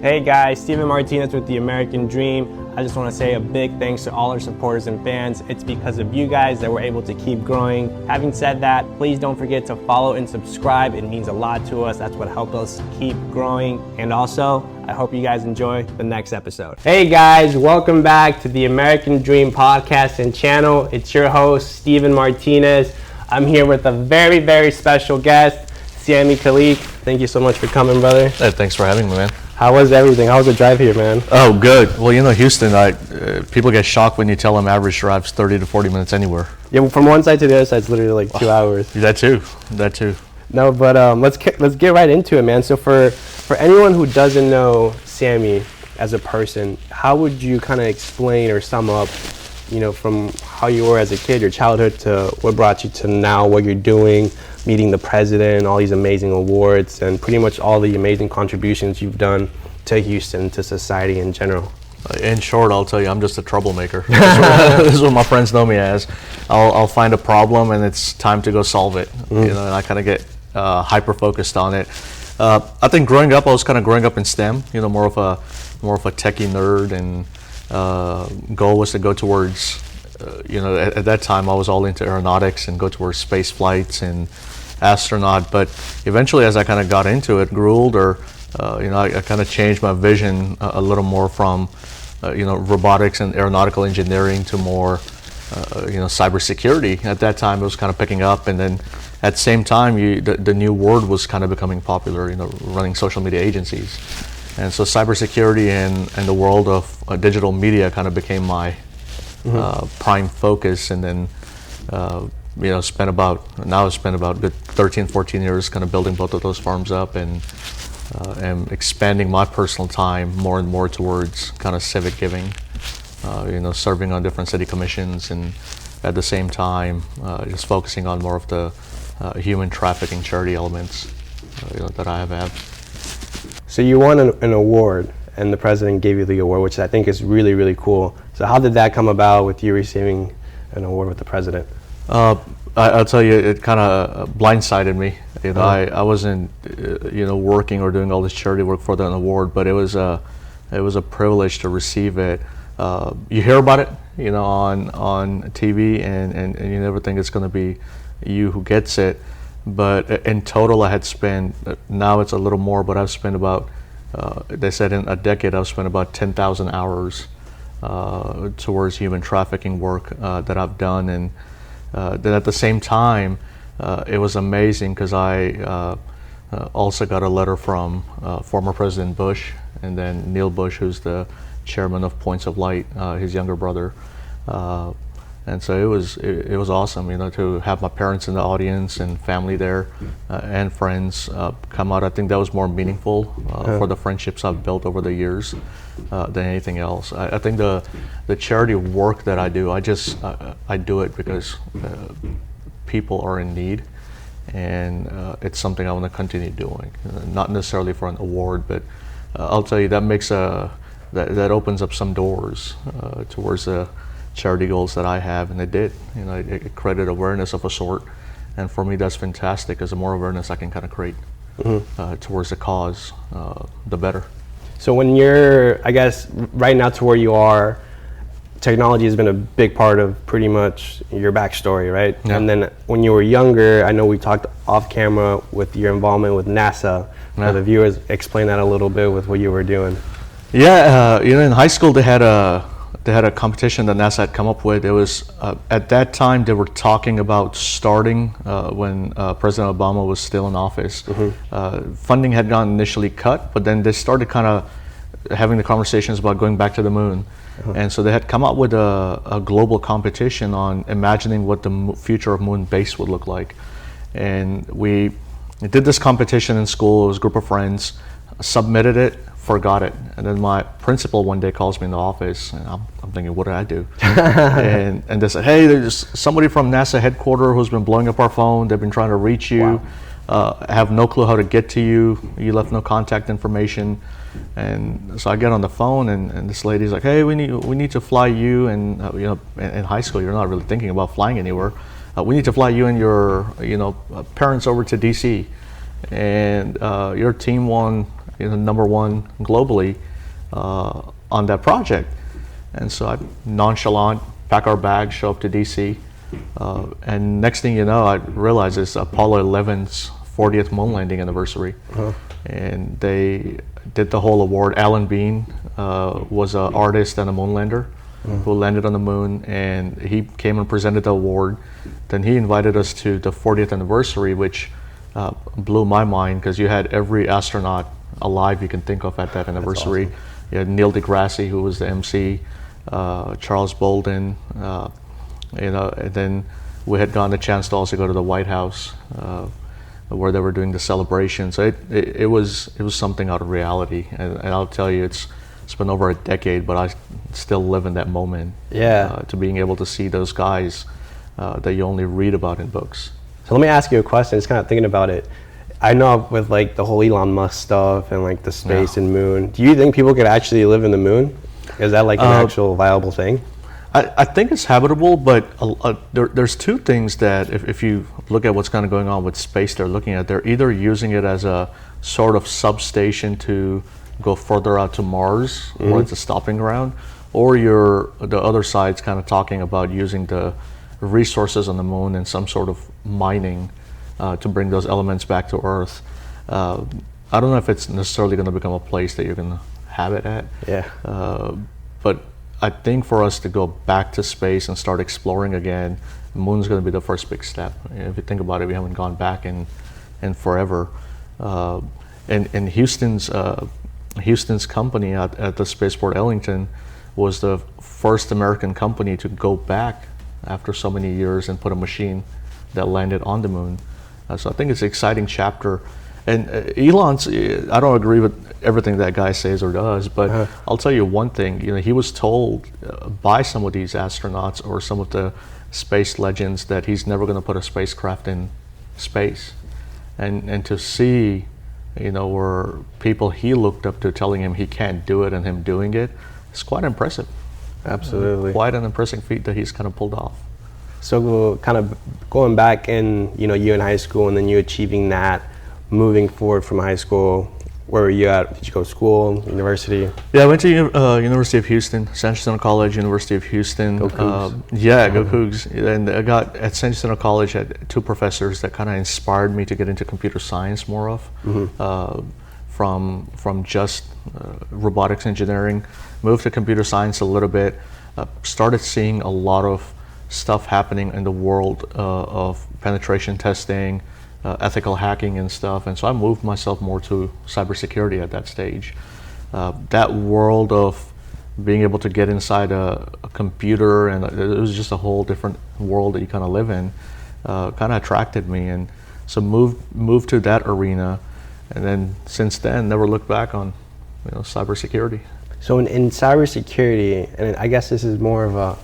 Hey guys, Steven Martinez with The American Dream. I just want to say a big thanks to all our supporters and fans. It's because of you guys that we're able to keep growing. Having said that, please don't forget to follow and subscribe. It means a lot to us. That's what helps us keep growing. And also, I hope you guys enjoy the next episode. Hey guys, welcome back to The American Dream podcast and channel. It's your host, Steven Martinez. I'm here with a very, very special guest, Sami Khaleeq. Thank you so much for coming, brother. Hey, thanks for having me, man. How was everything? How was the drive here, man? Oh, good. Well, you know, Houston, people get shocked when you tell them average drives 30 to 40 minutes anywhere. Yeah, from one side to the other side, it's literally like 2 hours. That too. No, but let's get right into it, man. So for anyone who doesn't know Sami as a person, how would you kind of explain or sum up, you know, from how you were as a kid, your childhood, to what brought you to now, what you're doing, meeting the president, all these amazing awards, and pretty much all the amazing contributions you've done to Houston, to society in general? In short, I'll tell you, I'm just a troublemaker. This is what my friends know me as. I'll find a problem and it's time to go solve it. You know, and I kind of get hyper focused on it. I think growing up, I was kind of growing up in STEM. You know, more of a techie nerd, and goal was to go towards. You know, at that time, I was all into aeronautics and go towards space flights and astronaut. But eventually, as I kind of got into it, grew older, you know, I kind of changed my vision a little more from, you know, robotics and aeronautical engineering to more, you know, cybersecurity. At that time, it was kind of picking up, and then at the same time, the new word was kind of becoming popular. You know, running social media agencies, and so cybersecurity and the world of digital media kind of became my prime focus. And then you know, spent about good 13, 14 years kind of building both of those farms up, and expanding my personal time more and more towards kind of civic giving, you know, serving on different city commissions, and at the same time just focusing on more of the human trafficking charity elements you know, that I have. So you won an award, and the president gave you the award, which I think is really, really cool. So how did that come about with you receiving an award with the president? I'll tell you, it kind of blindsided me. You know, I wasn't, you know, working or doing all this charity work for that award, but it was a privilege to receive it. You hear about it, you know, on TV, and you never think it's going to be you who gets it. But in total, I had spent, now it's a little more, but I've spent about, they said in a decade, I've spent about 10,000 hours towards human trafficking work that I've done. And then at the same time, it was amazing because I also got a letter from former President Bush, and then Neil Bush, who's the chairman of Points of Light, his younger brother. And so it was awesome, you know, to have my parents in the audience and family there, and friends come out. I think that was more meaningful for the friendships I've built over the years than anything else. I think the charity work that I do, I do it because people are in need, and it's something I want to continue doing. Not necessarily for an award, but I'll tell you, that makes that opens up some doors towards the charity goals that I have, and it did. You know, it created awareness of a sort, and for me, that's fantastic. Because the more awareness I can kind of create towards the cause, the better. So when you're, I guess, right now to where you are, technology has been a big part of pretty much your backstory, right? Yeah. And then when you were younger, I know we talked off camera with your involvement with NASA. Yeah. For the viewers, explain that a little bit with what you were doing. Yeah, you know, in high school they had a competition that NASA had come up with. It was at that time they were talking about starting when President Obama was still in office. Funding had gotten initially cut, but then they started kind of having the conversations about going back to the moon. And so they had come up with a global competition on imagining what the future of moon base would look like. And we did this competition in school. It was a group of friends, submitted it, forgot it, and then my principal one day calls me in the office, and I'm thinking, what did I do? and they said, hey, there's somebody from NASA headquarters who's been blowing up our phone. They've been trying to reach you. Wow. Have no clue how to get to you. You left no contact information. And so I get on the phone, and this lady's like, hey, we need to fly you, and you know, in high school you're not really thinking about flying anywhere. We need to fly you and your parents over to DC. and your team won, number one globally on that project. And so I nonchalant pack our bags, show up to DC, and next thing you know, I realized it's Apollo 11's 40th moon landing anniversary. And they did the whole award. Alan Bean was an artist and a moonlander who landed on the moon, and he came and presented the award. Then he invited us to the 40th anniversary, which blew my mind, because you had every astronaut alive you can think of at that anniversary. Awesome. You had Neil deGrasse, who was the MC, Charles Bolden, and then we had gotten a chance to also go to the White House, where they were doing the celebration. So it was something out of reality, and I'll tell you, it's been over a decade, but I still live in that moment. Yeah. To being able to see those guys that you only read about in books. So let me ask you a question. Just kind of thinking about it. I know with like the whole Elon Musk stuff and like the space and moon, do you think people could actually live in the moon? Is that like an actual viable thing? I think it's habitable, but there's two things that if you look at what's kind of going on with space they're looking at, they're either using it as a sort of substation to go further out to Mars, where it's a stopping ground, or the other side's kind of talking about using the resources on the moon and some sort of mining to bring those elements back to Earth. I don't know if it's necessarily going to become a place that you're going to have it at. Yeah. But I think for us to go back to space and start exploring again, the moon's going to be the first big step. If you think about it, we haven't gone back in forever. And Houston's company at the spaceport Ellington was the first American company to go back after so many years and put a machine that landed on the moon. So I think it's an exciting chapter. And Elon's, I don't agree with everything that guy says or does, but I'll tell you one thing. He was told by some of these astronauts or some of the space legends that he's never going to put a spacecraft in space. And to see, where people he looked up to telling him he can't do it and him doing it, it's quite impressive. Absolutely. Quite an impressive feat that he's kind of pulled off. So kind of going back in, you in high school and then you achieving that, moving forward from high school, where were you at? Did you go to school, university? Yeah, I went to University of Houston, San Jacinto College, University of Houston. Go Cougs. Go Cougs. And I got at San Jacinto College, I had two professors that kind of inspired me to get into computer science more of, from just robotics engineering. Moved to computer science a little bit, started seeing a lot of stuff happening in the world of penetration testing, ethical hacking and stuff, and so I moved myself more to cybersecurity at that stage. That world of being able to get inside a computer, and it was just a whole different world that you kind of live in, kind of attracted me, and so moved to that arena, and then since then never looked back on cybersecurity. So in cybersecurity, and I guess this is more of a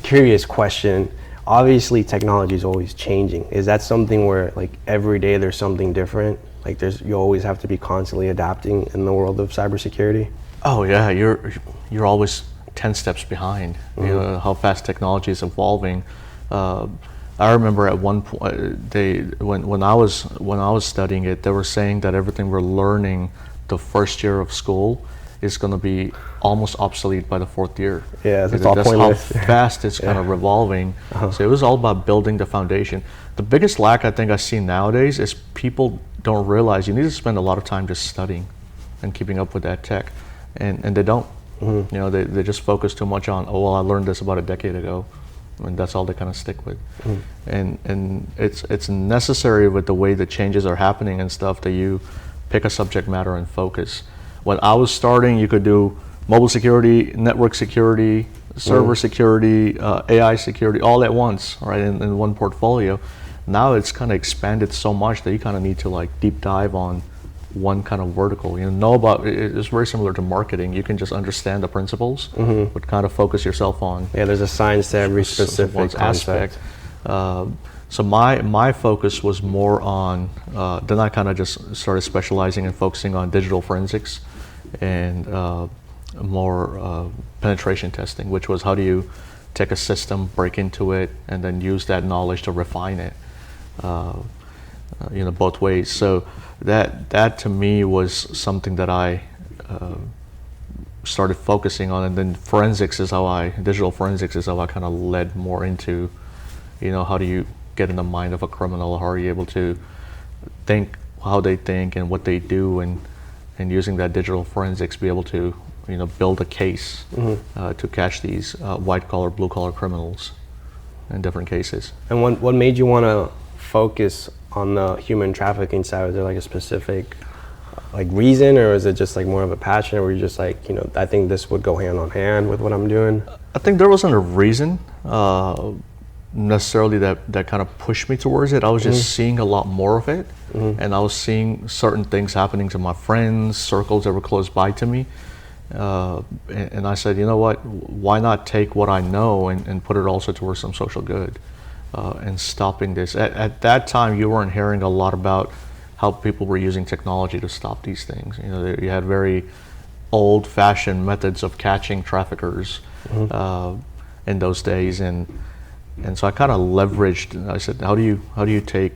curious question, obviously technology is always changing. Is that something where like every day there's something different? Like you always have to be constantly adapting in the world of cybersecurity? Oh yeah, you're always 10 steps behind. How fast technology is evolving. I remember at one point when I was studying it, they were saying that everything we're learning the first year of school is going to be almost obsolete by the fourth year. Yeah, that's all pointless. How fast it's kind of revolving. So it was all about building the foundation. The biggest lack I think I see nowadays is people don't realize you need to spend a lot of time just studying and keeping up with that tech, and they don't. They just focus too much on, I learned this about a decade ago, and that's all they kind of stick with. And it's necessary with the way the changes are happening and stuff that you pick a subject matter and focus. When I was starting, you could do mobile security, network security, server security, AI security, all at once, right, in one portfolio. Now it's kind of expanded so much that you kind of need to like deep dive on one kind of vertical. It's very similar to marketing. You can just understand the principles, but kind of focus yourself on. Yeah, there's a science to every specific aspect. So my focus was more on, then I kind of just started specializing and focusing on digital forensics and more penetration testing, which was how do you take a system, break into it, and then use that knowledge to refine it. both ways. So that to me was something that I started focusing on, and then digital forensics is how I kind of led more into, how do you get in the mind of a criminal? How are you able to think how they think and what they do, and using that digital forensics be able to, build a case to catch these white collar, blue collar criminals in different cases. And what made you want to focus on the human trafficking side? Was there like a specific reason, or is it just like more of a passion, or were you just like, I think this would go hand on hand with what I'm doing? I think there wasn't a reason necessarily that kind of pushed me towards it. I was just seeing a lot more of it, and I was seeing certain things happening to my friends, circles that were close by to me, and I said, you know what, why not take what I know and put it also towards some social good, and stopping this. At that time, you weren't hearing a lot about how people were using technology to stop these things. You had very old-fashioned methods of catching traffickers in those days, and so I kind of leveraged. I said, how do you take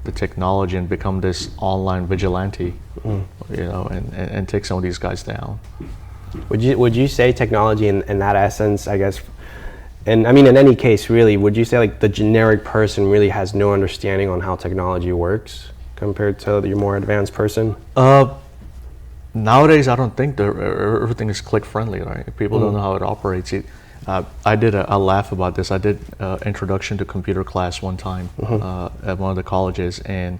the technology and become this online vigilante, and take some of these guys down? Would you say technology in that essence, I guess, and I mean in any case really, would you say like the generic person really has no understanding on how technology works compared to your more advanced person? Nowadays, I don't think everything is click friendly, right? People don't know how it operates. I did a laugh about this. I did introduction to computer class one time at one of the colleges, and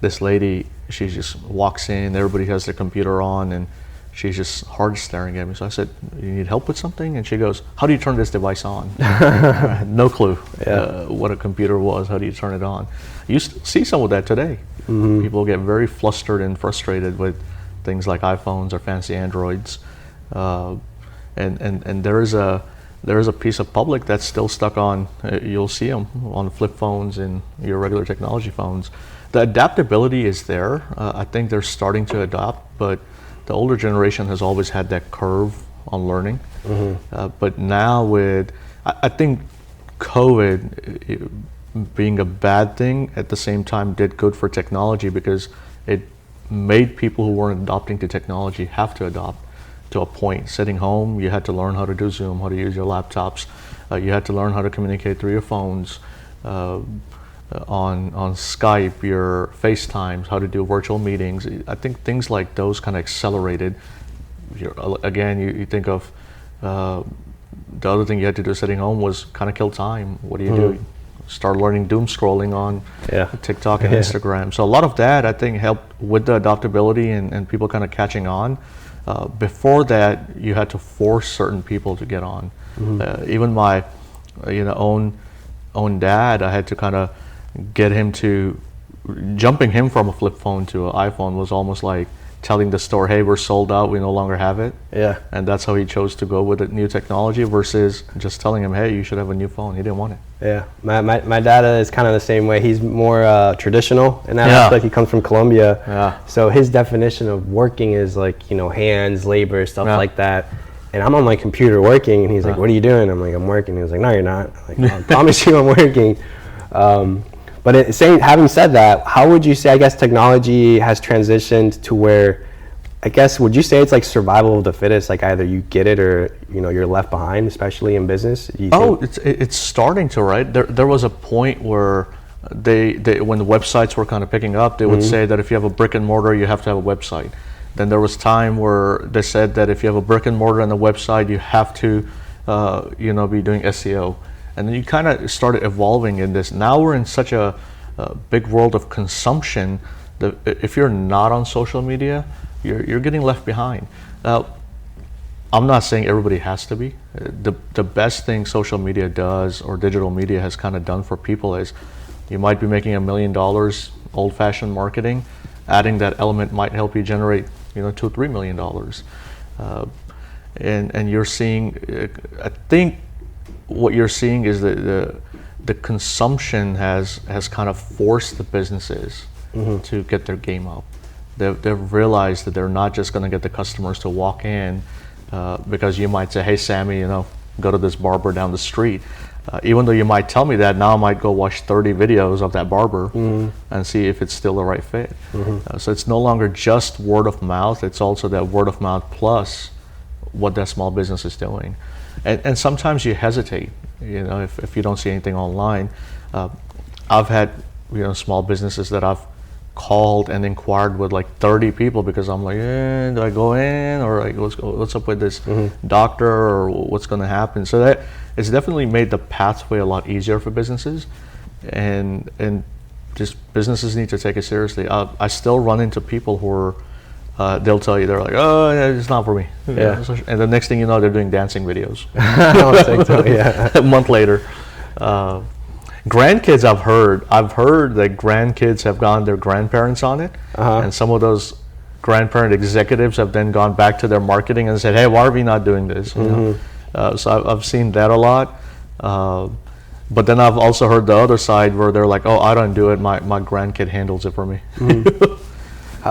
this lady, she just walks in, everybody has their computer on, and she's just hard staring at me. So I said, you need help with something? And she goes, how do you turn this device on? I had no clue what a computer was. How do you turn it on? You see some of that today. People get very flustered and frustrated with things like iPhones or fancy Androids. And there is a piece of public that's still stuck on, you'll see them on flip phones and your regular technology phones. The adaptability is there. I think they're starting to adopt, but the older generation has always had that curve on learning. But now I think COVID being a bad thing at the same time did good for technology, because it made people who weren't adopting to technology have to adopt to a point. Sitting home, you had to learn how to do Zoom, how to use your laptops. You had to learn how to communicate through your phones, on Skype, your FaceTimes, how to do virtual meetings. I think things like those kind of accelerated. Again, you think of the other thing you had to do sitting home was kind of kill time. What do you do? Start learning doom scrolling on TikTok and Instagram. So a lot of that, I think, helped with the adaptability and people kind of catching on. Before that, you had to force certain people to get on. Even my own dad, I had to kind of get him to, jumping him from a flip phone to an iPhone was almost like telling the store, hey, we're sold out, we no longer have it. And that's how he chose to go with the new technology versus just telling him, hey, you should have a new phone. He didn't want it. My dad is kind of the same way. He's more traditional in that aspect. He comes from Colombia. So his definition of working is like, hands, labor, stuff like that. And I'm on my computer working, and he's like, what are you doing? I'm like, I'm working. He was like, no, you're not. I'm like, I promise you I'm working. But having said that, how would you say, I guess, technology has transitioned to where, I guess, would you say it's like survival of the fittest? Like either you get it or, you're left behind, especially in business? It's starting to, right? There was a point where they when the websites were kind of picking up, they would say that if you have a brick and mortar, you have to have a website. Then there was time where they said that if you have a brick and mortar and a website, you have to, be doing SEO. And then you kind of started evolving in this. Now we're in such a big world of consumption that if you're not on social media, you're getting left behind. Now, I'm not saying everybody has to be. The best thing social media does, or digital media has kind of done for people, is you might be making $1 million old-fashioned marketing. Adding that element might help you generate, $2-3 million. And you're seeing, I think, what you're seeing is that the consumption has kind of forced the businesses to get their game up. They've realized that they're not just going to get the customers to walk in because you might say, hey, Sammy, go to this barber down the street. Even though you might tell me that, now I might go watch 30 videos of that barber and see if it's still the right fit. So it's no longer just word of mouth, it's also that word of mouth plus what that small business is doing. And sometimes you hesitate, if you don't see anything online. I've had small businesses that I've called and inquired with like 30 people because I'm like, do I go in, or like what's up with this doctor, or what's going to happen? So that it's definitely made the pathway a lot easier for businesses, and just businesses need to take it seriously. I still run into people who are they'll tell you, they're like, oh yeah, it's not for me. Yeah. And the next thing you know, they're doing dancing videos. Yeah. A month later. Grandkids, I've heard that grandkids have gotten their grandparents on it, and some of those grandparent executives have then gone back to their marketing and said, hey, why are we not doing this? So I've seen that a lot. But then I've also heard the other side where they're like, oh, I don't do it, my grandkid handles it for me.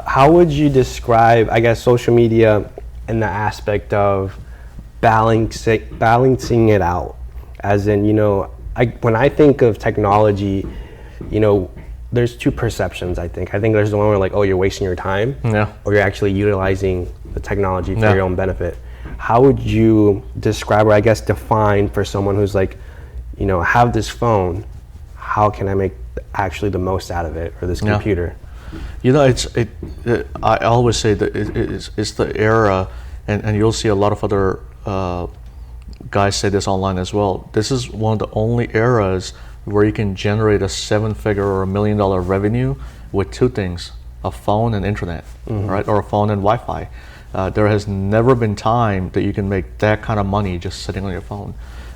How would you describe, I guess, social media in the aspect of balancing it out? As in, when I think of technology, there's two perceptions, I think. I think there's the one where like, oh, you're wasting your time, or you're actually utilizing the technology for your own benefit. How would you describe, or I guess define for someone who's like, have this phone, how can I make actually the most out of it, or this computer? I always say that it's the era, and you'll see a lot of other guys say this online as well. This is one of the only eras where you can generate a 7-figure or $1 million revenue with two things: a phone and internet, right? Or a phone and Wi-Fi. There has never been time that you can make that kind of money just sitting on your phone.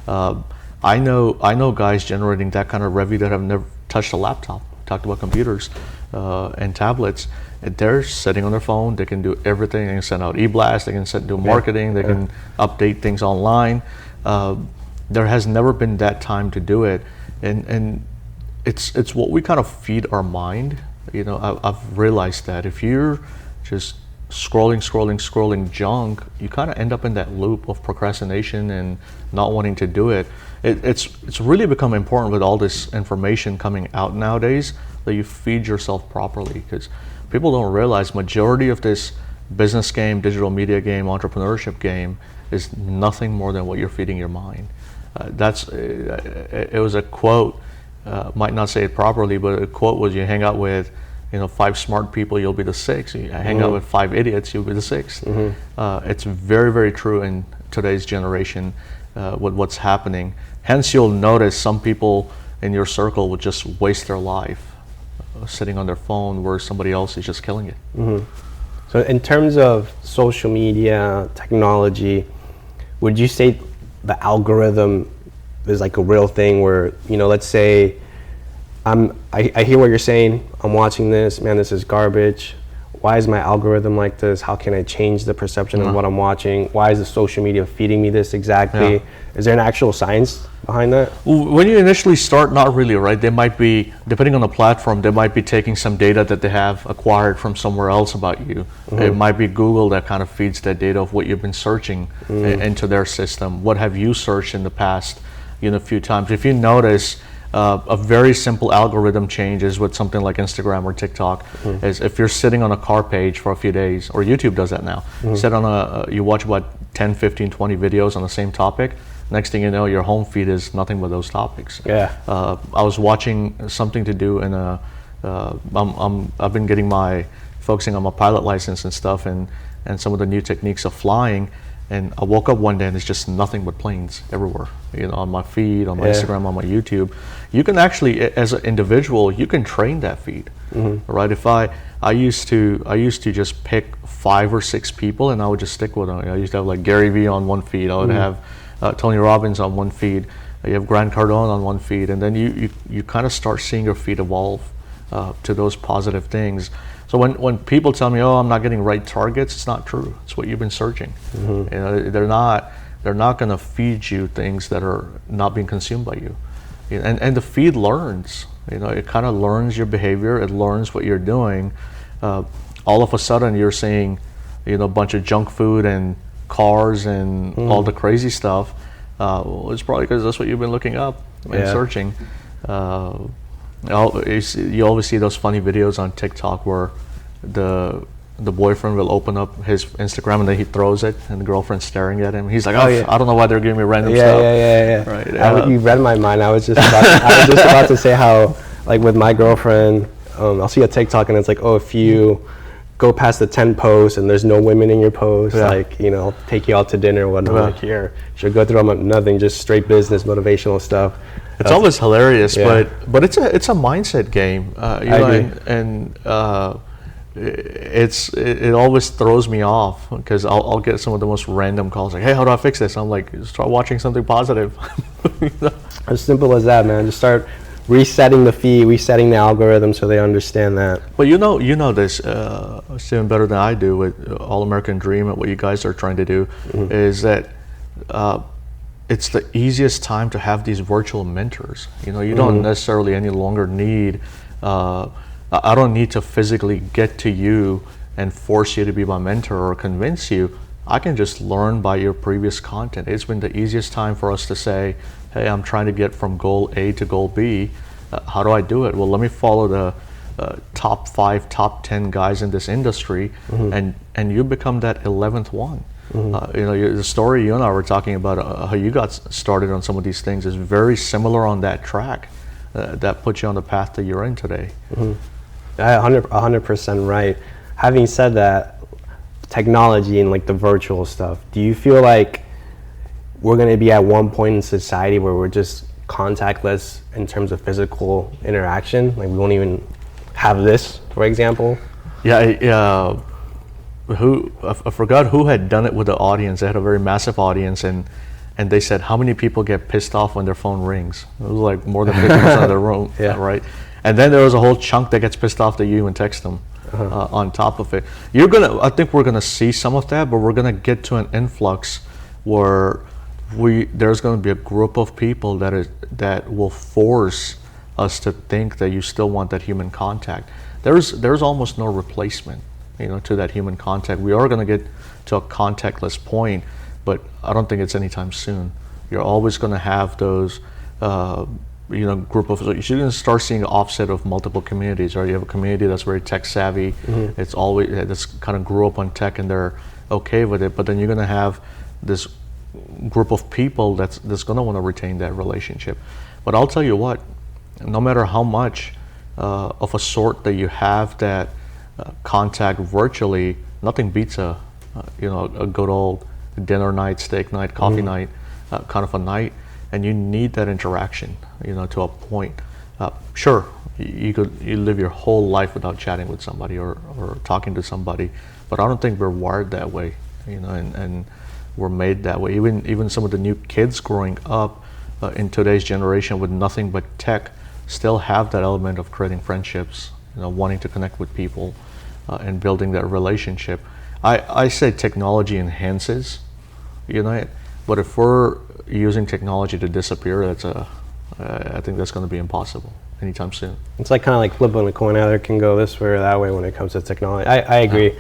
I know guys generating that kind of revenue that have never touched a laptop. Talked about computers and tablets. They're sitting on their phone. They can do everything. They can send out e-blasts. They can do marketing. They can update things online. There has never been that time to do it, and it's what we kind of feed our mind. I've realized that if you're just scrolling junk, you kind of end up in that loop of procrastination and not wanting to do it. It's really become important with all this information coming out nowadays that you feed yourself properly, because people don't realize majority of this business game, digital media game, entrepreneurship game is nothing more than what you're feeding your mind. It was a quote, might not say it properly, but a quote was, you hang out with 5 smart people, you'll be the 6th. You hang out with 5 idiots, you'll be the 6th. It's very, very true in today's generation with what's happening. Hence, you'll notice some people in your circle would just waste their life sitting on their phone where somebody else is just killing it. So in terms of social media, technology, would you say the algorithm is like a real thing where, let's say I hear what you're saying, I'm watching this, man, this is garbage. Why is my algorithm like this? How can I change the perception of what I'm watching? Why is the social media feeding me this exactly? Is there an actual science behind that? When you initially start, not really, right? They might be, depending on the platform, they might be taking some data that they have acquired from somewhere else about you. It might be Google that kind of feeds that data of what you've been searching into their system. What have you searched in the past, a few times? If you notice, a very simple algorithm changes with something like Instagram or TikTok is if you're sitting on a car page for a few days, or YouTube does that now, you watch about 10, 15, 20 videos on the same topic. Next thing you know, your home feed is nothing but those topics. I was watching something to do in I've been focusing on my pilot license and stuff, and some of the new techniques of flying. And I woke up one day and it's just nothing but planes everywhere, on my feed, on my Instagram, on my YouTube. You can actually, as an individual, you can train that feed, right? If I used to just pick 5 or 6 people and I would just stick with them. I used to have like Gary Vee on one feed. I would have Tony Robbins on one feed. You have Grant Cardone on one feed, and then you kind of start seeing your feed evolve to those positive things. So when people tell me, oh, I'm not getting right targets, it's not true. It's what you've been searching. They're not going to feed you things that are not being consumed by you. And the feed learns. It kind of learns your behavior. It learns what you're doing. All of a sudden, you're seeing, a bunch of junk food and cars and all the crazy stuff. It's probably because that's what you've been looking up. and searching. You always see those funny videos on TikTok where the boyfriend will open up his Instagram and then he throws it and the girlfriend's staring at him. He's like, I don't know why they're giving me random stuff. Yeah. Right. You read my mind. I was just about to say how, like with my girlfriend, I'll see a TikTok and it's like, oh, if you go past the 10 posts and there's no women in your post, like, you know, take you out to dinner or whatnot. Like, here, she'll go through nothing, just straight business, motivational stuff. It's always hilarious, but it's a mindset game. It always throws me off because I'll get some of the most random calls like, hey, how do I fix this? I'm like, start watching something positive. As simple as that, man. Just start resetting the feed, resetting the algorithm so they understand that. But you know this, Steven, better than I do with All American Dream and what you guys are trying to do, is that it's the easiest time to have these virtual mentors. You know, you don't necessarily any longer need, I don't need to physically get to you and force you to be my mentor or convince you. I can just learn by your previous content. It's been the easiest time for us to say, hey, I'm trying to get from goal A to goal B. How do I do it? Well, let me follow the top 5, top 10 guys in this industry, and you become that 11th one. You know, the story you and I were talking about, how you got started on some of these things, is very similar on that track. That puts you on the path that you're in today. 100% right. Having said that, technology and like the virtual stuff, do you feel like we're going to be at one point in society where we're just contactless in terms of physical interaction? Like we won't even have this, for example? I forgot who had done it with the audience. They had a very massive audience, and they said, how many people get pissed off when their phone rings? It was like more than 50% of the room, right? And then there was a whole chunk that gets pissed off that you even text them on top of it. I think we're gonna see some of that, but we're gonna get to an influx where there's gonna be a group of people that will force us to think that you still want that human contact. There's almost no replacement, you know, to that human contact. We are gonna get to a contactless point, but I don't think it's anytime soon. You're always gonna have those group of, so you're going to start seeing an offset of multiple communities, right? You have a community that's very tech savvy, it's always, that's kind of grew up on tech and they're okay with it, but then you're going to have this group of people that's going to want to retain that relationship. But I'll tell you what, no matter how much of a sort that you have that contact virtually, nothing beats a good old dinner night, steak night, coffee night, kind of a night. And you need that interaction, you know, to a point. Sure, you live your whole life without chatting with somebody or talking to somebody, but I don't think we're wired that way, you know, and we're made that way. Even some of the new kids growing up in today's generation with nothing but tech still have that element of creating friendships, you know, wanting to connect with people and building that relationship. I say technology enhances, you know, but if we're using technology to disappear, I think that's going to be impossible anytime soon. It's like kind of like flipping a coin. Either can go this way or that way when it comes to technology. I agree.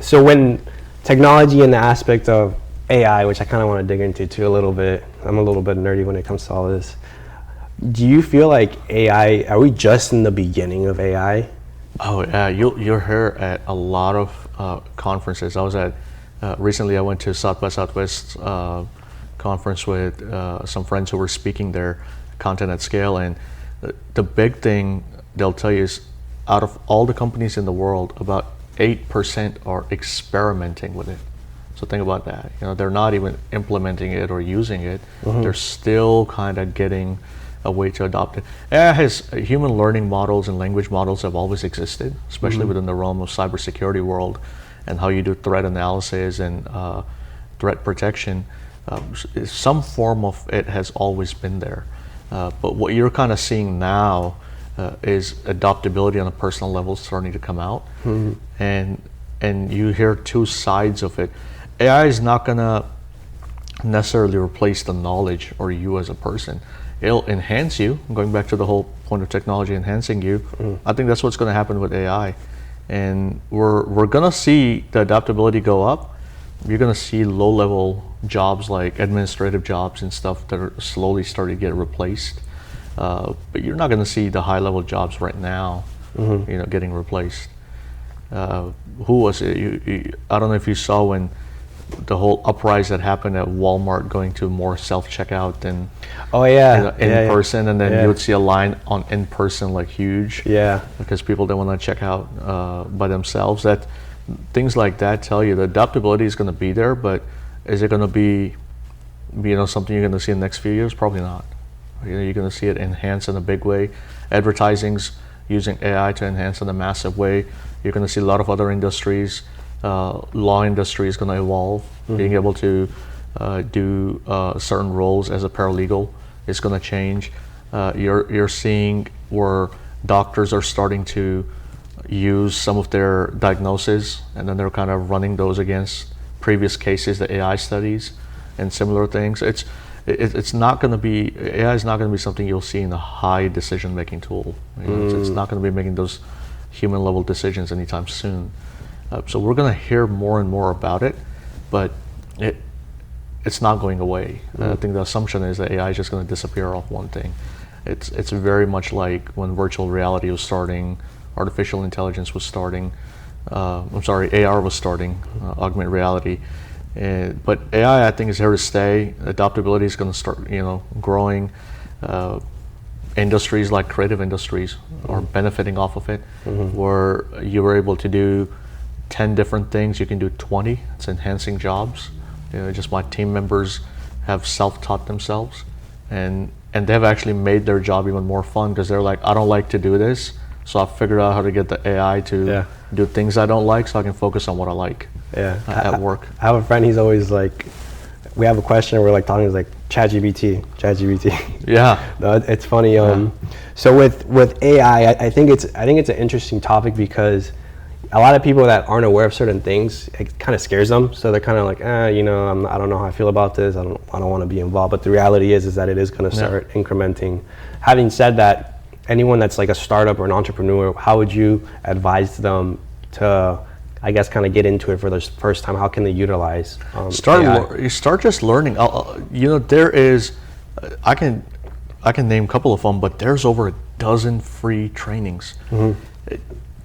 So when technology in the aspect of AI, which I kind of want to dig into too a little bit, I'm a little bit nerdy when it comes to all this. Do you feel like AI, are we just in the beginning of AI? Oh yeah, you're here at a lot of conferences. I was at recently I went to South by Southwest conference with some friends who were speaking there, content at scale, and the big thing they'll tell you is out of all the companies in the world, about 8% are experimenting with it. So think about that. You know, they're not even implementing it or using it. They're still kind of getting a way to adopt it. Human learning models and language models have always existed, especially within the realm of cybersecurity world and how you do threat analysis and threat protection. Some form of it has always been there. But what you're kind of seeing now is adoptability on a personal level starting to come out. And you hear two sides of it. AI is not going to necessarily replace the knowledge or you as a person. It'll enhance you, going back to the whole point of technology enhancing you. I think that's what's going to happen with AI. And we're going to see the adaptability go up. You're going to see low-level jobs like administrative jobs and stuff that are slowly starting to get replaced. but you're not going to see the high-level jobs right now, getting replaced. Who was it? I don't know if you saw when the whole uprising that happened at Walmart going to more self-checkout than in person, and then you would see a line on in person like huge. Yeah. Because people don't want to check out by themselves. That things like that tell you the adaptability is going to be there, but is it going to be something you're going to see in the next few years? Probably not. You're going to see it enhance in a big way. Advertising's using AI to enhance in a massive way. You're going to see a lot of other industries. Law industry is going to evolve. Being able to do certain roles as a paralegal is going to change. You're seeing where doctors are starting to use some of their diagnoses, and then they're kind of running those against previous cases, the AI studies, and similar things. It's not going to be, AI is not going to be something you'll see in a high decision-making tool. It's not going to be making those human-level decisions anytime soon. So we're going to hear more and more about it, but it's not going away. I think the assumption is that AI is just going to disappear off one thing. It's very much like when virtual reality was starting, artificial intelligence was starting, AR was starting, augmented reality. But AI, I think, is here to stay. Adaptability is going to start, growing. Industries like creative industries are benefiting off of it, where you were able to do 10 different things, you can do 20. It's enhancing jobs. Just my team members have self-taught themselves, and they've actually made their job even more fun because they're like, I don't like to do this, so I've figured out how to get the AI to do things I don't like so I can focus on what I like at work. I have a friend, he's always like, we have a question, we're like talking, he's like, ChatGPT. Yeah. No, it's funny. So with AI, I think it's an interesting topic because a lot of people that aren't aware of certain things, it kind of scares them. So they're kind of like, I don't know how I feel about this. I don't want to be involved. But the reality is that it is going to start incrementing. Having said that, anyone that's like a startup or an entrepreneur, how would you advise them to, I guess, kind of get into it for the first time? How can they utilize AI? You start just learning. There is, I can name a couple of them, but there's over a dozen free trainings.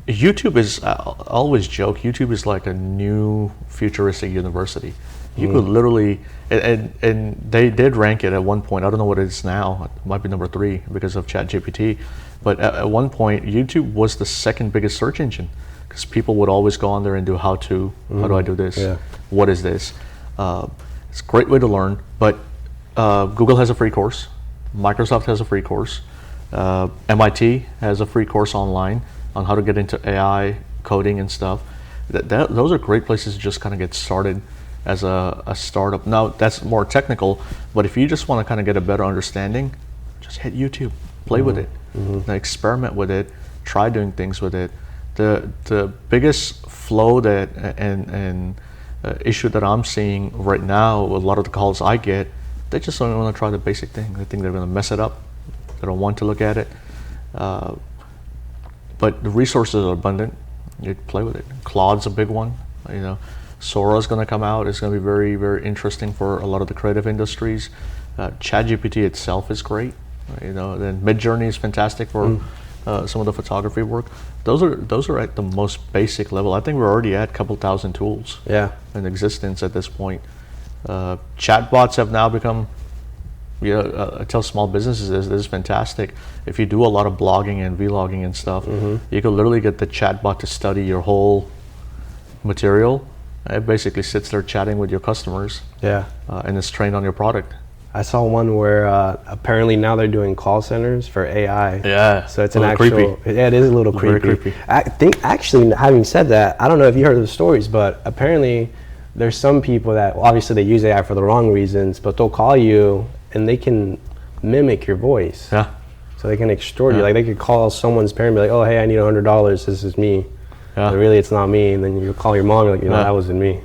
YouTube is, I always joke, YouTube is like a new futuristic university. You could literally, and they did rank it at one point. I don't know what it is now. It might be number 3 because of ChatGPT. But at one point, YouTube was the second biggest search engine because people would always go on there and do how do I do this? What is this? It's a great way to learn, but Google has a free course. Microsoft has a free course. MIT has a free course online on how to get into AI coding and stuff. Those are great places to just kind of get started as a startup. Now that's more technical, but if you just want to kind of get a better understanding, just hit YouTube, play with it, experiment with it, try doing things with it. The biggest flow that and issue that I'm seeing right now with a lot of the calls I get, they just don't want to try the basic thing. They think they're going to mess it up. They don't want to look at it. But the resources are abundant. You play with it. Claude's a big one. Sora's going to come out. It's going to be very, very interesting for a lot of the creative industries. ChatGPT itself is great. Then Midjourney is fantastic for some of the photography work. Those are at the most basic level. I think we're already at a couple thousand tools in existence at this point. Chatbots have now become, I tell small businesses this is fantastic. If you do a lot of blogging and vlogging and stuff, you can literally get the chatbot to study your whole material. It basically sits there chatting with your customers, and it's trained on your product. I saw one where apparently now they're doing call centers for AI. Yeah, so it's an actual creepy. Yeah, it is a little creepy. Very creepy. I think actually, having said that, I don't know if you heard the stories, but apparently there's some people that obviously they use AI for the wrong reasons, but they'll call you and they can mimic your voice. Yeah. So they can extort you. Like they could call someone's parent and be like, oh, hey, I need $100. This is me. Yeah. But really, it's not me. And then you call your mom, you're like, that wasn't me.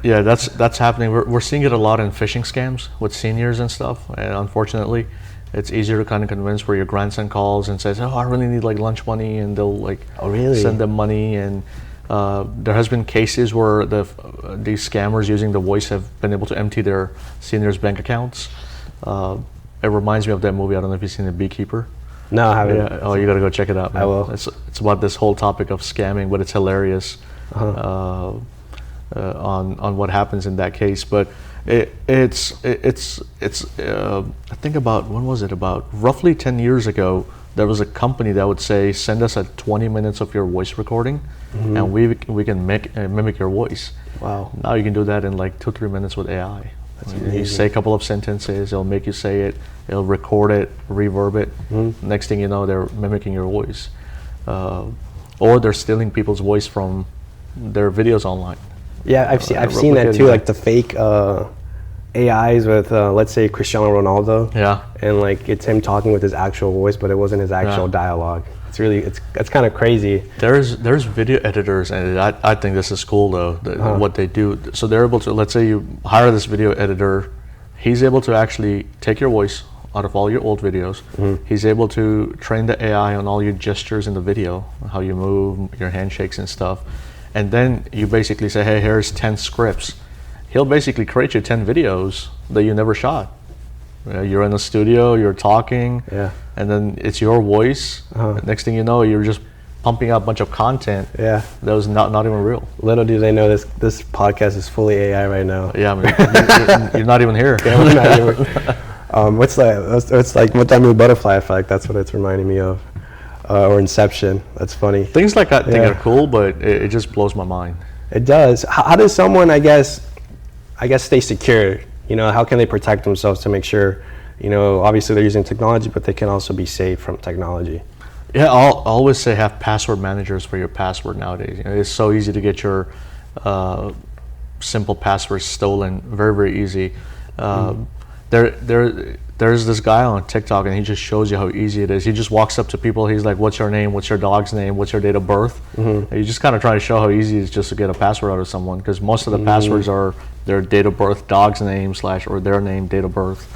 Yeah, that's happening. We're seeing it a lot in phishing scams with seniors and stuff. And unfortunately, it's easier to kind of convince where your grandson calls and says, oh, I really need like lunch money. And they'll send them money. And there has been cases where these scammers using the voice have been able to empty their seniors' bank accounts. It reminds me of that movie. I don't know if you've seen The Beekeeper. No, I haven't. Yeah. Oh, you got to go check it out, man. I will. It's about this whole topic of scamming, but it's hilarious on what happens in that case. But it's I think about, when was it? About roughly 10 years ago, there was a company that would say, send us 20 minutes of your voice recording, and we can mimic your voice. Wow. Now you can do that in like 2-3 minutes with AI. You say a couple of sentences, it'll make you say it, it'll record it, reverb it. Next thing you know, they're mimicking your voice. Or they're stealing people's voice from their videos online. Yeah, I've seen that too, like the fake AIs with, let's say, Cristiano Ronaldo. Yeah. And like it's him talking with his actual voice, but it wasn't his actual dialogue. It's really, it's kind of crazy. There's video editors, and I think this is cool though, what they do. So they're able to, let's say you hire this video editor, he's able to actually take your voice out of all your old videos. He's able to train the AI on all your gestures in the video, how you move, your handshakes and stuff. And then you basically say, hey, here's 10 scripts. He'll basically create you 10 videos that you never shot. You're in the studio, you're talking, and then it's your voice. Next thing you know, you're just pumping out a bunch of content that was not even real. Little do they know this podcast is fully AI right now. Yeah, I mean, you're not even here. We're not even, what's that? It's like what that movie Butterfly Effect. That's what it's reminding me of, or Inception. That's funny. Things like that think are cool, but it just blows my mind. It does. How does someone, I guess, stay secure? You know, how can they protect themselves to make sure, you know, obviously they're using technology, but they can also be safe from technology? Yeah, I'll always say have password managers for your password nowadays. You know, it's so easy to get your simple passwords stolen. Very, very easy. There's this guy on TikTok, and he just shows you how easy it is. He just walks up to people. He's like, "What's your name? What's your dog's name? What's your date of birth?" And you just kind of try to show how easy it is just to get a password out of someone, because most of the passwords are their date of birth, dog's name / or their name, date of birth,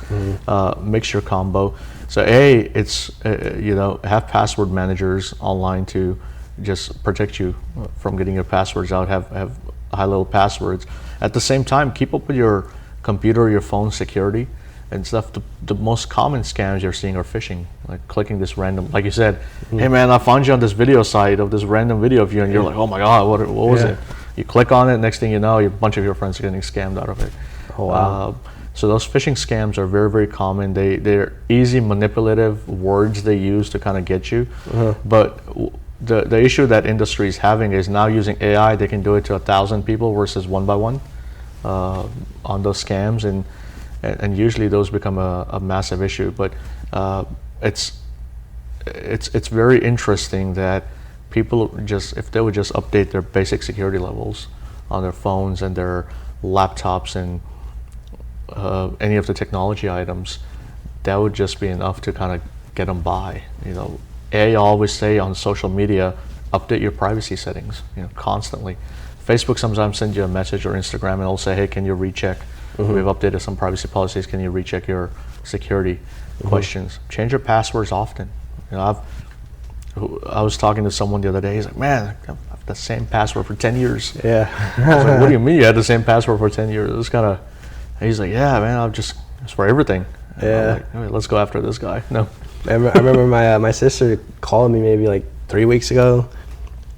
mixture combo. So it's have password managers online to just protect you from getting your passwords out. Have high-level passwords. At the same time, keep up with your computer, your phone security and stuff. The most common scams you're seeing are phishing, like clicking this random, like you said, hey man, I found you on this video site of this random video of you, and you're like, oh my god, what was it? You click on it, next thing you know, a bunch of your friends are getting scammed out of it. Oh wow. So those phishing scams are very, very common. They're easy, manipulative words they use to kind of get you. But the issue that industry is having is now using AI, they can do it to 1,000 people versus one by one on those scams, and usually those become a massive issue. But it's very interesting that people if they would just update their basic security levels on their phones and their laptops and any of the technology items, that would just be enough to kind of get them by. You know, I always say on social media, update your privacy settings, constantly. Facebook sometimes sends you a message, or Instagram, and it'll say, hey, can you recheck? We've updated some privacy policies. Can you recheck your security questions? Change your passwords often. I was talking to someone the other day. He's like, man, I've the same password for 10 years. Yeah. I was like, what do you mean you had the same password for 10 years? It was kind of, he's like, yeah, man, it's for everything. And I'm like, let's go after this guy. No. I remember my sister called me maybe like 3 weeks ago,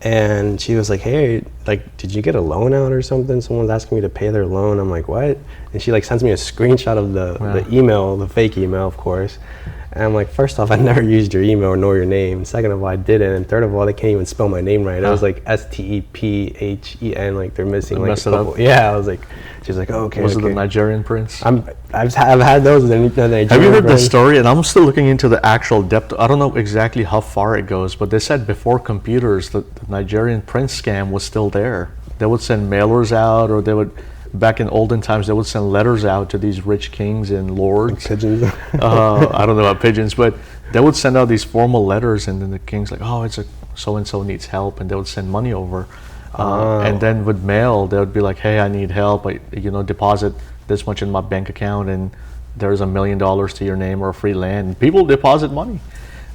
and she was like, hey, like, did you get a loan out or something? Someone's asking me to pay their loan. I'm like, what? And she like sends me a screenshot of the email, the fake email, of course. And I'm like, first off, I never used your email nor your name. Second of all, I didn't. And third of all, they can't even spell my name right. It was like Stephen, like they're missing like a couple. Yeah, I was like, she's like, oh, okay. Was it the Nigerian prince? I've had those. Have you heard the story? And I'm still looking into the actual depth. I don't know exactly how far it goes, but they said before computers, the Nigerian prince scam was still there. They would send mailers out, or they would, back in olden times, they would send letters out to these rich kings and lords. Like pigeons. I don't know about pigeons, but they would send out these formal letters, and then the king's like, oh, it's a so-and-so needs help, and they would send money over. And then with mail, they would be like, hey, I need help. Deposit this much in my bank account, and there's $1 million to your name, or free land. And people deposit money.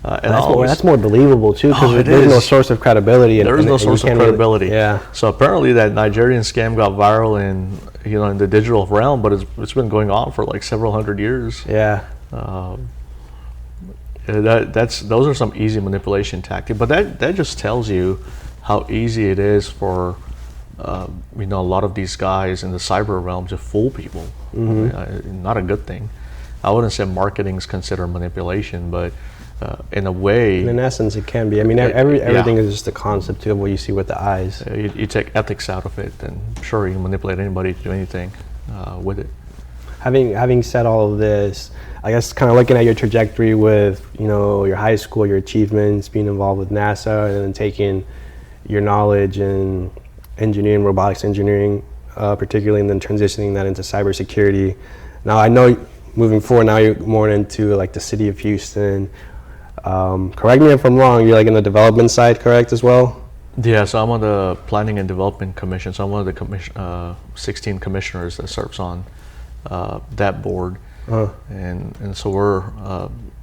That's more believable too, because there's no source of credibility. There is no source of credibility. Yeah. So apparently that Nigerian scam got viral in the digital realm, but it's been going on for like several hundred years. Yeah. Those are some easy manipulation tactics, but that just tells you how easy it is for a lot of these guys in the cyber realm to fool people. Not a good thing. I wouldn't say marketing is considered manipulation, but in a way, in essence, it can be. I mean, everything is just a concept of what you see with the eyes. You take ethics out of it, and sure, you can manipulate anybody to do anything with it. Having said all of this, I guess kind of looking at your trajectory with, your high school, your achievements, being involved with NASA, and then taking your knowledge in engineering, robotics engineering, particularly, and then transitioning that into cybersecurity. Now, I know moving forward, now you're more into like the city of Houston. Correct me if I'm wrong, you're like in the development side, correct, as well? Yeah, so I'm on the Planning and Development Commission, so I'm one of the 16 commissioners that serves on that board. And so we're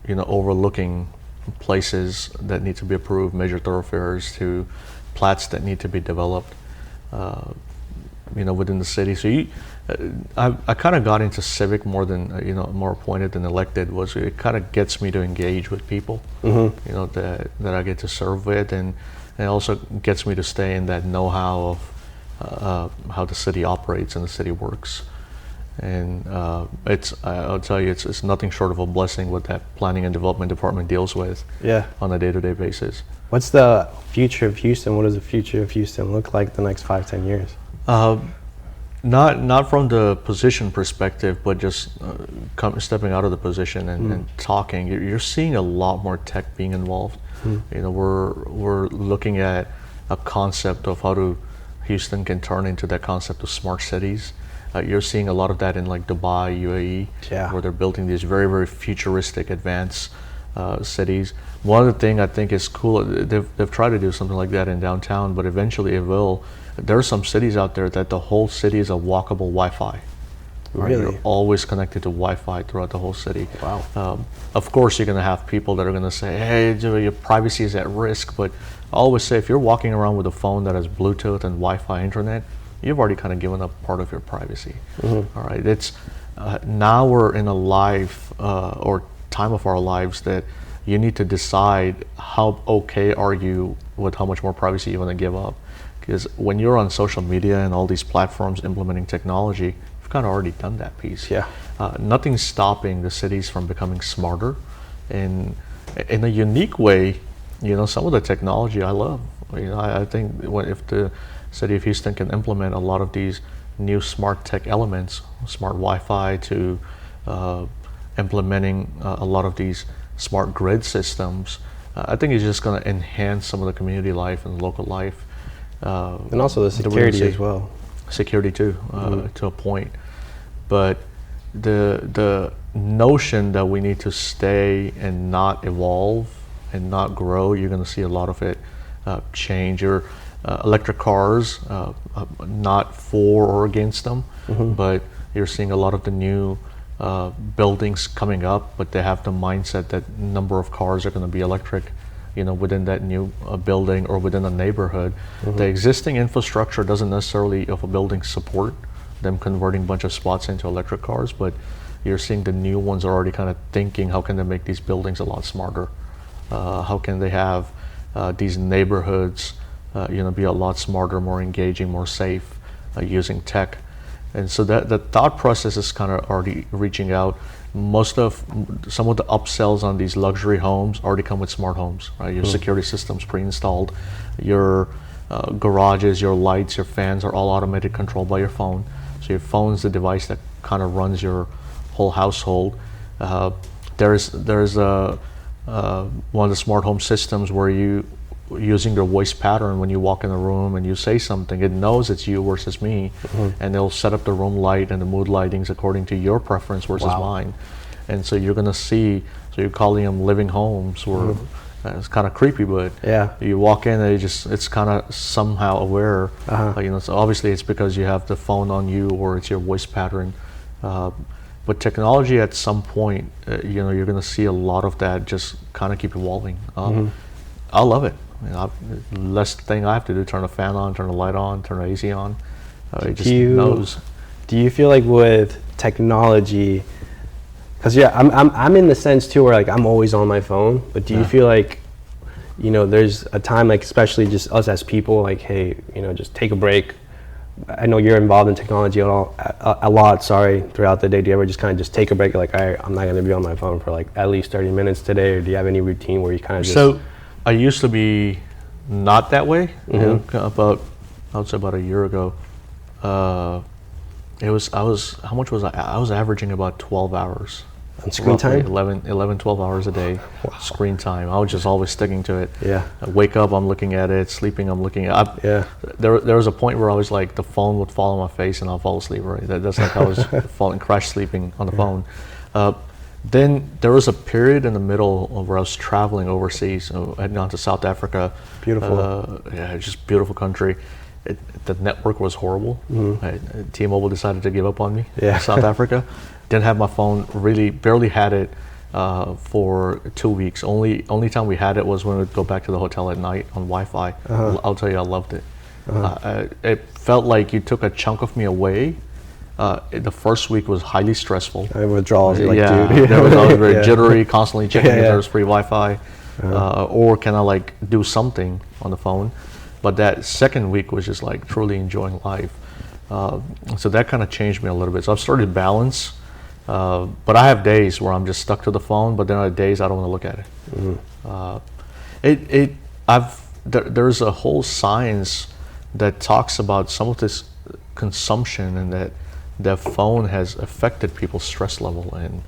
overlooking places that need to be approved, major thoroughfares, to plats that need to be developed within the city. So I kind of got into civic more than more appointed than elected. It kind of gets me to engage with people that I get to serve with, and it also gets me to stay in that know-how of how the city operates and the city works. And I'll tell you, it's nothing short of a blessing what that Planning and Development Department deals with on a day-to-day basis. What's the future of Houston? What does the future of Houston look like the next 5-10 years? Not from the position perspective, but just stepping out of the position and talking. You're seeing a lot more tech being involved. We're looking at a concept of how Houston can turn into that concept of smart cities. You're seeing a lot of that in like Dubai, UAE, where they're building these very, very futuristic, advanced cities. One of the things I think is cool, they've tried to do something like that in downtown, but eventually it will. There are some cities out there that the whole city is a walkable Wi-Fi. Right? Really? You're always connected to Wi-Fi throughout the whole city. Wow. Of course, you're going to have people that are going to say, hey, your privacy is at risk, but I always say if you're walking around with a phone that has Bluetooth and Wi-Fi internet, you've already kind of given up part of your privacy. All right, it's now we're in a life or time of our lives that you need to decide how okay are you with how much more privacy you want to give up. Because when you're on social media and all these platforms implementing technology, you've kind of already done that piece. Yeah. Nothing's stopping the cities from becoming smarter, and in a unique way. Some of the technology I love. I think if the city of Houston can implement a lot of these new smart tech elements, smart Wi-Fi, to implementing a lot of these smart grid systems, I think it's just going to enhance some of the community life and local life. And also the security as well. Security too, to a point. But the notion that we need to stay and not evolve and not grow, you're going to see a lot of it change. Your electric cars, not for or against them, but you're seeing a lot of the new buildings coming up, but they have the mindset that number of cars are going to be electric, within that new building or within a neighborhood. The existing infrastructure doesn't necessarily of a building support them converting a bunch of spots into electric cars, but you're seeing the new ones are already kind of thinking, how can they make these buildings a lot smarter? How can they have these neighborhoods be a lot smarter, more engaging, more safe, using tech? And so that the thought process is kind of already reaching out. Some of the upsells on these luxury homes already come with smart homes, right? Your security systems pre-installed, your garages, your lights, your fans are all automated, controlled by your phone. So your phone's the device that kind of runs your whole household. There's one of the smart home systems where you using your voice pattern when you walk in a room and you say something, it knows it's you versus me, and it'll set up the room light and the mood lightings according to your preference versus mine. And so you're gonna see, so you're calling them living homes, where it's kind of creepy, but you walk in and it's kind of somehow aware. So obviously it's because you have the phone on you or it's your voice pattern. But technology at some point, you're gonna see a lot of that just kind of keep evolving. I love it. Less thing I have to do, turn the fan on, turn the light on, turn the AC on. It just knows. Do you feel like with technology, Because I'm in the sense too where like I'm always on my phone. But do you feel like, you know, there's a time like especially just us as people like, hey, you know, just take a break. I know you're involved in technology a lot. Sorry, throughout the day. Do you ever just kind of just take a break? Like, all right, I'm not going to be on my phone for like at least 30 minutes today. Or do you have any routine where you kind of just? So, I used to be not that way. You know, I would say about a year ago. How much was I? I was averaging about 12 hours. On screen time? 11, 12 hours a day. Wow. Screen time. I was just always sticking to it. Yeah. I wake up, I'm looking at it. Sleeping, I'm looking at it. Yeah. There was a point where I was like, the phone would fall on my face and I'll fall asleep, right? That's like I was crash sleeping on the phone. Then there was a period in the middle where I was traveling overseas. I had gone to South Africa. Beautiful. Yeah, just beautiful country. The network was horrible. T-Mobile decided to give up on me in South Africa. Didn't have my phone, really barely had it for 2 weeks. Only time we had it was when we'd go back to the hotel at night on Wi-Fi. I'll tell you, I loved it. It felt like you took a chunk of me away. The first week was highly stressful. Withdrawals, Like, dude. I was very jittery, constantly checking if there was free Wi-Fi, or can I like do something on the phone. But that second week was just like truly enjoying life. So that kind of changed me a little bit. So I've started to balance. But I have days where I'm just stuck to the phone, but then other days I don't want to look at it. There's a whole science that talks about some of this consumption and that phone has affected people's stress level and,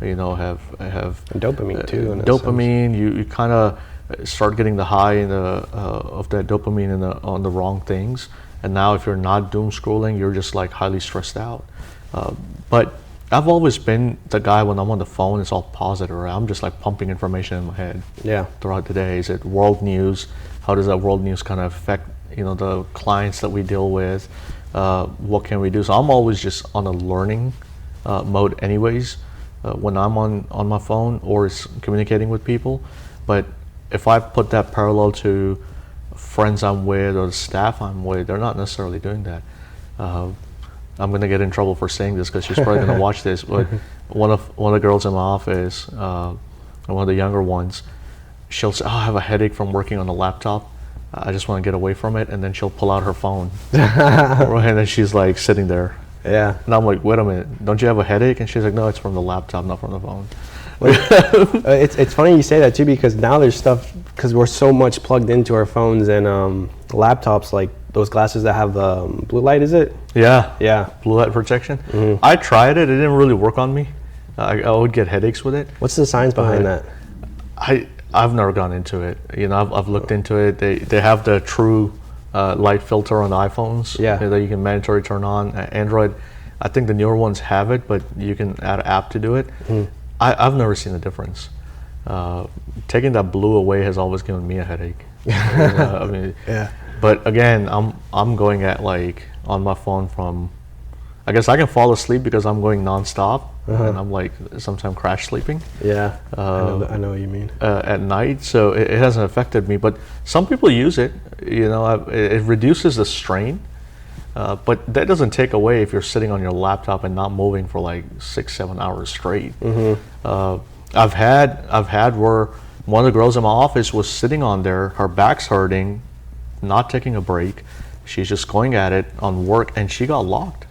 you know, have and dopamine too. Dopamine, you kind of start getting the high of that dopamine on the wrong things. And now if you're not doom scrolling, you're just like highly stressed out. But I've always been the guy when I'm on the phone, it's all positive, right? I'm just like pumping information in my head throughout the day. Is it world news? How does that world news kind of affect, you know, the clients that we deal with? What can we do? So I'm always just on a learning mode anyways when I'm on my phone or communicating with people. But if I put that parallel to friends I'm with or the staff I'm with, they're not necessarily doing that. I'm going to get in trouble for saying this because she's probably going to watch this, but one of the girls in my office, one of the younger ones, she'll say, I have a headache from working on the laptop. I just want to get away from it. And then she'll pull out her phone. And then she's like sitting there. Yeah. And I'm like, wait a minute, don't you have a headache? And she's like, no, it's from the laptop, not from the phone. It's funny you say that too, because now there's stuff, because we're so much plugged into our phones and laptops, like those glasses that have blue light, is it? Yeah. Blue light protection. I tried it. It didn't really work on me. I would get headaches with it. What's the science behind that? I've never gone into it. You know, I've looked into it. They have the true light filter on the iPhones that you can mandatory turn on. Android, I think the newer ones have it, but you can add an app to do it. I've never seen the difference. Taking that blue away has always given me a headache. I mean, but again, I'm going at like on my phone from, I guess I can fall asleep because I'm going nonstop, and I'm like sometimes crash sleeping. Yeah, I know what you mean. At night, so it hasn't affected me. But some people use it. You know, it reduces the strain, but that doesn't take away if you're sitting on your laptop and not moving for like 6-7 hours straight. I've had where one of the girls in my office was sitting on there, her back's hurting, not taking a break. She's just going at it on work, and she got locked.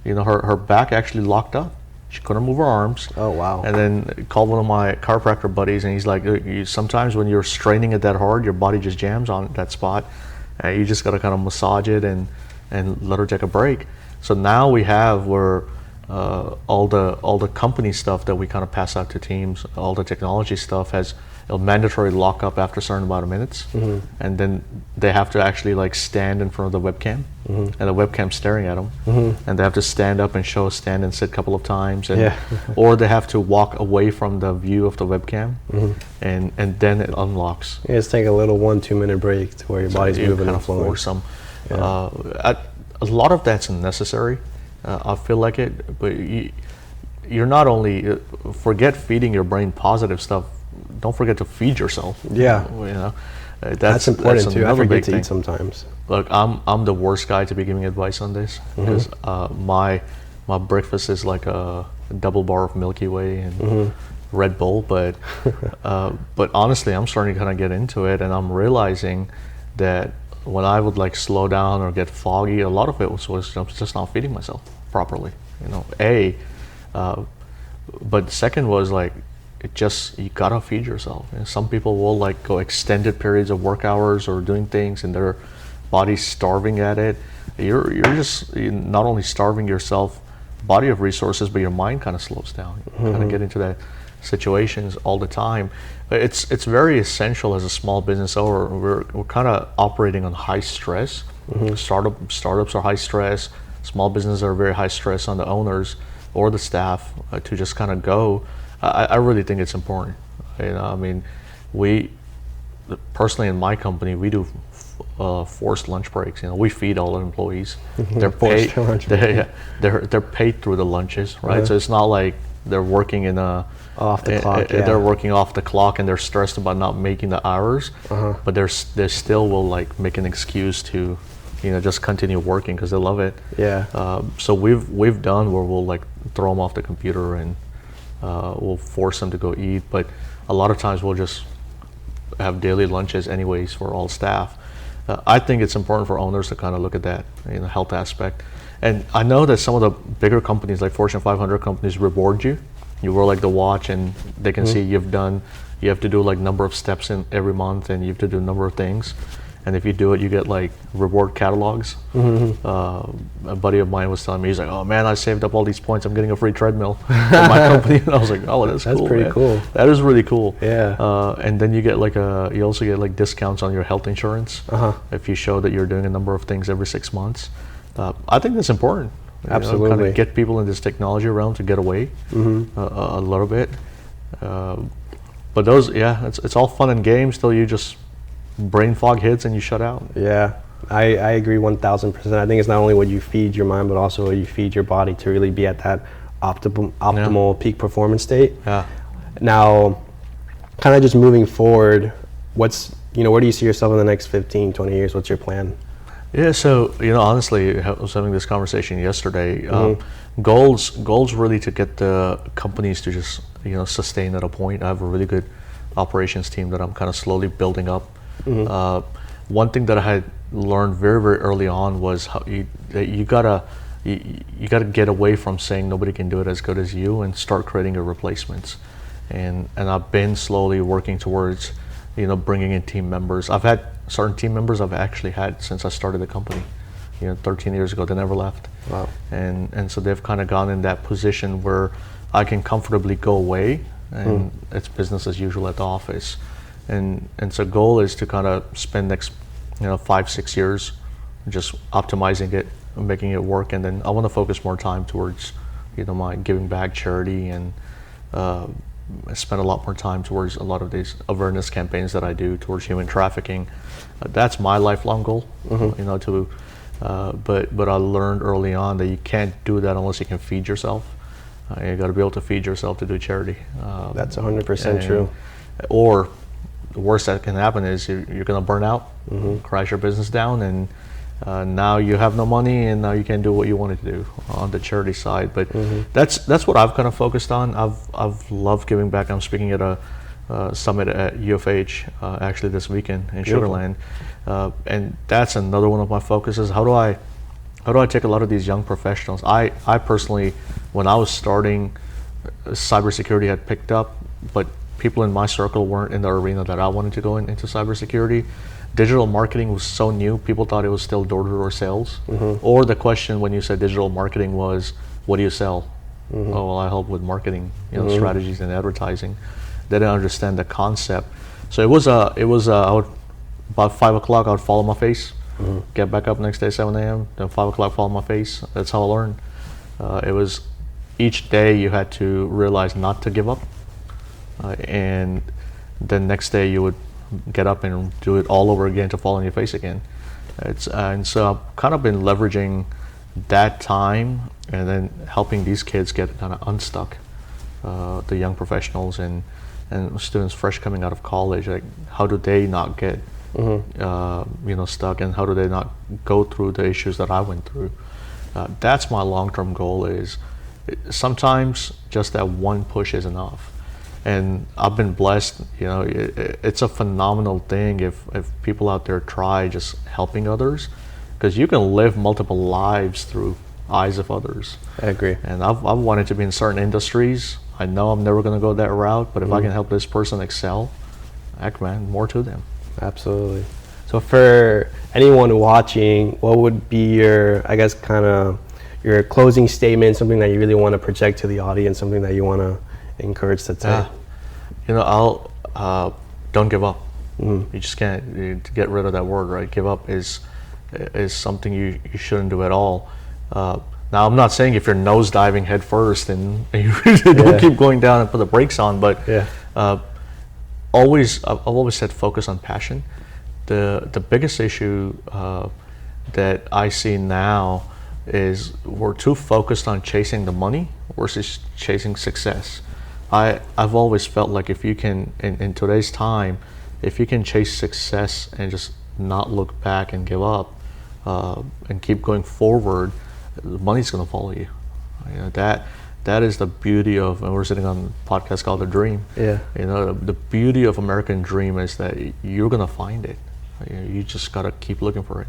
You know, her back actually locked up. She couldn't move her arms. Oh, wow. And then called one of my chiropractor buddies, and he's like, sometimes when you're straining it that hard, your body just jams on that spot. You just got to kind of massage it and let her take a break. So now we have where all the company stuff that we kind of pass out to teams, all the technology stuff has a mandatory lock up after a certain amount of minutes, and then they have to actually like stand in front of the webcam, and the webcam's staring at them, and they have to stand up and stand and sit a couple of times, and, or they have to walk away from the view of the webcam, and then it unlocks. Yeah, just take a little 1-2 minute break to where your body's moving and flowing. Force them. A lot of that's necessary. I feel like it, but you're not only forget feeding your brain positive stuff. Don't forget to feed yourself. Yeah, you know, that's important too. I forget to eat sometimes. Look, I'm the worst guy to be giving advice on this because my my breakfast is like a double bar of Milky Way and Red Bull, but honestly, I'm starting to kind of get into it, and I'm realizing that when I would like slow down or get foggy, a lot of it was just not feeding myself properly. But second was like, you gotta feed yourself. And some people will like go extended periods of work hours or doing things and their body's starving at it. You're not only starving yourself, body of resources, but your mind kind of slows down. You kind of get into that situations all the time. It's very essential as a small business owner. We're kind of operating on high stress. Startups are high stress. Small businesses are very high stress on the owners or the staff to just kind of go. I really think it's important. I mean, we personally in my company, we do forced lunch breaks. We feed all our employees. They're paid. They're paid through the lunches, right? So it's not like they're working in a off the clock. They're working off the clock and they're stressed about not making the hours, but they still will like make an excuse to, just continue working because they love it. So we've done where we'll like throw them off the computer and we'll force them to go eat, but a lot of times we'll just have daily lunches anyways for all staff. I think it's important for owners to kind of look at that, health aspect. And I know that some of the bigger companies, like Fortune 500 companies, reward you. You wear like the watch, and they can see you have to do like number of steps in every month, and you have to do a number of things. And if you do it, you get like reward catalogs. A buddy of mine was telling me, he's like, "Oh man, I saved up all these points. I'm getting a free treadmill from my company." And I was like, "Oh, that's cool. That's pretty cool. That is really cool." Yeah. And then you get you also get like discounts on your health insurance if you show that you're doing a number of things every 6 months. I think that's important. Absolutely. Kind of get people in this technology realm to get away a little bit. But those, it's all fun and games till you just brain fog hits and you shut out. Yeah, I agree 1,000%. I think it's not only what you feed your mind, but also what you feed your body to really be at that optimal peak performance state. Yeah. Now, kind of just moving forward, where do you see yourself in the next 15, 20 years? What's your plan? Yeah, so honestly, I was having this conversation yesterday. Goals really to get the companies to just sustain at a point. I have a really good operations team that I'm kind of slowly building up. One thing that I had learned very, very early on was how you gotta get away from saying nobody can do it as good as you and start creating your replacements. And I've been slowly working towards bringing in team members. I've had certain team members I've actually had since I started the company, 13 years ago. They never left. Wow. And so they've kind of gone in that position where I can comfortably go away and it's business as usual at the office. And so goal is to kind of spend next 5-6 years just optimizing it and making it work, and then I want to focus more time towards my giving back, charity, and spend a lot more time towards a lot of these awareness campaigns that I do towards human trafficking. That's my lifelong goal. But I learned early on that you can't do that unless you can feed yourself. You got to be able to feed yourself to do charity. That's 100% true. Or the worst that can happen is you're going to burn out, crash your business down, and now you have no money, and now you can't do what you wanted to do on the charity side. But that's what I've kind of focused on. I've loved giving back. I'm speaking at a summit at UFH actually this weekend in Sugar Land, and that's another one of my focuses. How do I take a lot of these young professionals? I personally, when I was starting, cybersecurity had picked up, but people in my circle weren't in the arena that I wanted to go into cybersecurity. Digital marketing was so new, people thought it was still door-to-door sales. Or the question when you said digital marketing was, what do you sell? Oh, well, I help with marketing, strategies and advertising. They didn't understand the concept. So it was I would, about 5 o'clock, I would follow my face, get back up next day, 7 a.m., then 5 o'clock, follow my face. That's how I learned. It was each day you had to realize not to give up. And then next day you would get up and do it all over again to fall on your face again. And so I've kind of been leveraging that time and then helping these kids get kind of unstuck, the young professionals and students fresh coming out of college. Like, how do they not get stuck, and how do they not go through the issues that I went through? That's my long-term goal. Is sometimes just that one push is enough. And I've been blessed, it's a phenomenal thing if people out there try just helping others, because you can live multiple lives through eyes of others. I agree. And I've wanted to be in certain industries. I know I'm never going to go that route, but if I can help this person excel, heck man, more to them. Absolutely. So for anyone watching, what would be your, I guess, kind of your closing statement, something that you really want to project to the audience, something that you want to encourage to take? Don't give up. You just can't to get rid of that word, right? Give up is something you shouldn't do at all. Now, I'm not saying if you're nosediving head first and you really don't keep going down and put the brakes on, but I've always said focus on passion. The biggest issue that I see now is we're too focused on chasing the money versus chasing success. I've always felt like if you can, in today's time, if you can chase success and just not look back and give up and keep going forward, the money's going to follow you. That is the beauty of, and we're sitting on a podcast called The Dream. The beauty of American Dream is that you're going to find it. You just got to keep looking for it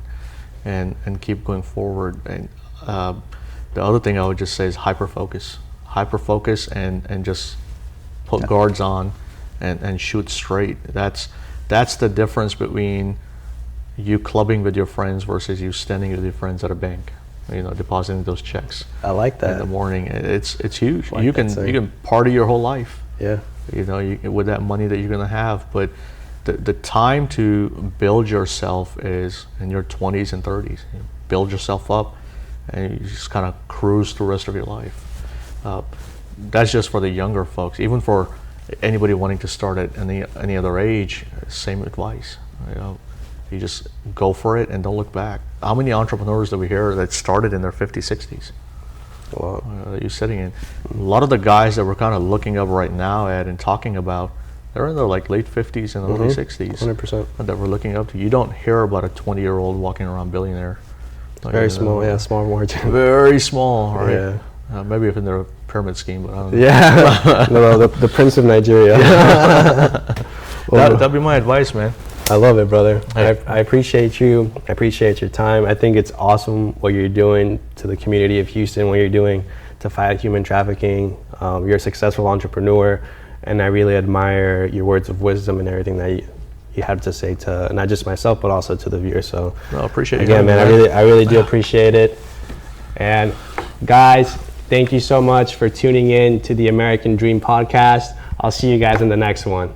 and keep going forward. And the other thing I would just say is hyper focus and just put guards on and shoot straight. That's the difference between you clubbing with your friends versus you standing with your friends at a bank, depositing those checks. I like that. In the morning. It's huge. Like you can party your whole life. With that money that you're gonna have, but the time to build yourself is in your 20s and 30s. You build yourself up and you just kind of cruise through the rest of your life. That's just for the younger folks. Even for anybody wanting to start at any other age, same advice. You just go for it and don't look back. How many entrepreneurs do we hear that started in their 50s, 60s? Wow. That you're sitting in. A lot of the guys that we're kind of looking up right now at and talking about, they're in their late 50s and early 60s. 100%. That we're looking up to. You don't hear about a 20-year-old walking around billionaire. Very small, small margin. Very small, right? Yeah. Maybe if in their pyramid scheme, but I don't know. Yeah. No, the Prince of Nigeria. That'd be my advice, man. I love it, brother. I appreciate you. I appreciate your time. I think it's awesome what you're doing to the community of Houston, what you're doing to fight human trafficking. You're a successful entrepreneur, and I really admire your words of wisdom and everything that you have to say to not just myself, but also to the viewers. So I appreciate again, man, I really do appreciate it. And guys, thank you so much for tuning in to the American Dream podcast. I'll see you guys in the next one.